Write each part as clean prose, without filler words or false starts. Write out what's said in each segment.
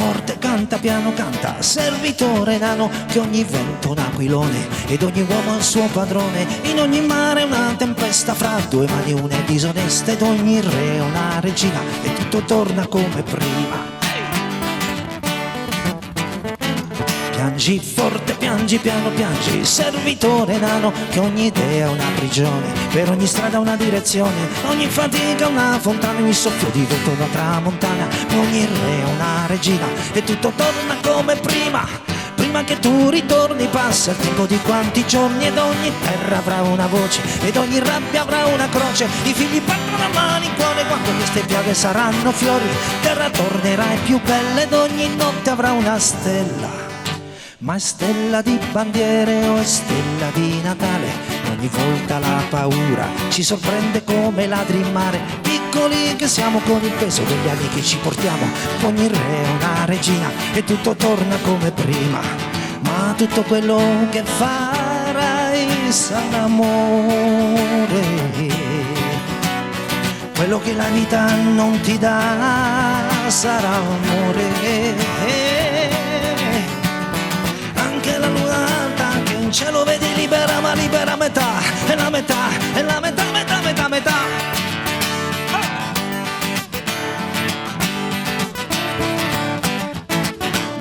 forte, canta piano, canta, servitore nano, che ogni vento è un aquilone ed ogni uomo è il suo padrone. In ogni mare una tempesta fra due mani une disoneste ed ogni re è una regina e tutto torna come prima. Piangi forte, piangi piano, piangi, servitore nano, che ogni idea è una prigione, per ogni strada una direzione, ogni fatica una fontana, ogni soffio di vento una tramontana, ogni re è una regina e tutto torna come prima. Prima che tu ritorni passa il tempo di quanti giorni ed ogni terra avrà una voce ed ogni rabbia avrà una croce. I figli partono a malincuore quando queste piaghe saranno fiori, terra tornerà più bella ed ogni notte avrà una stella. Ma è stella di bandiere o è stella di Natale, ogni volta la paura ci sorprende come ladri in mare, piccoli che siamo con il peso degli anni che ci portiamo, ogni re è una regina e tutto torna come prima, ma tutto quello che farai sarà amore, quello che la vita non ti dà sarà amore. Cielo vedi libera ma libera metà, e la metà, e la metà, metà, metà, metà.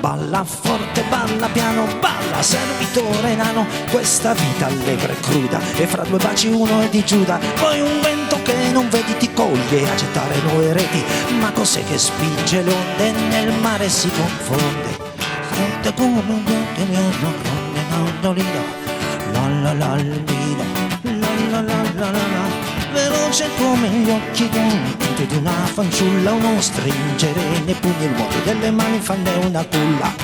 Balla forte, balla piano, balla servitore nano, questa vita allegra e cruda, e fra due baci uno è di Giuda, poi un vento che non vedi ti coglie a gettare nuove reti, ma cos'è che spinge le onde nel mare si confonde? Fronte come un vento mi hanno la la la la, veloce come gli occhi di una fanciulla, uno stringere nei pugni il vuoto delle mani, fanne una culla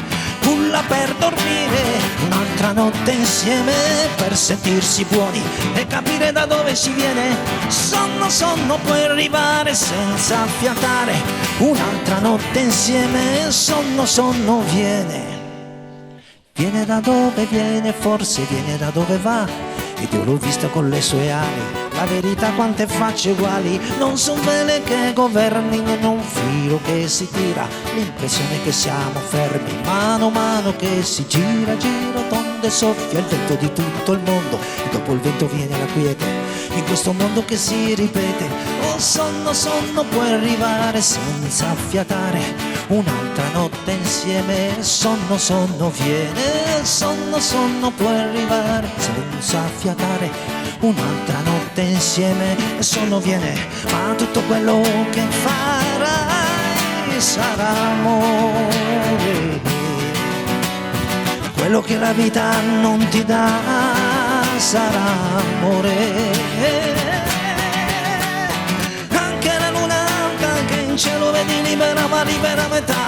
per dormire, un'altra notte insieme per sentirsi buoni e capire da dove si viene. Sonno puoi arrivare senza fiatare, un'altra notte insieme, sonno viene. Viene da dove viene, forse viene da dove va, ed io l'ho vista con le sue ali, la verità quante facce uguali, non son vele che governino, non filo che si tira, l'impressione che siamo fermi, mano a mano che si gira, donde soffia il vento di tutto il mondo, e dopo il vento viene la quiete, in questo mondo che si ripete. Oh sonno puoi arrivare senza fiatare, un'altra notte insieme, sonno viene, sonno puoi arrivare senza fiatare, un'altra notte insieme, sonno viene, ma tutto quello che farai sarà amore, quello che la vita non ti dà sarà amore. Cielo vedi libera ma libera metà,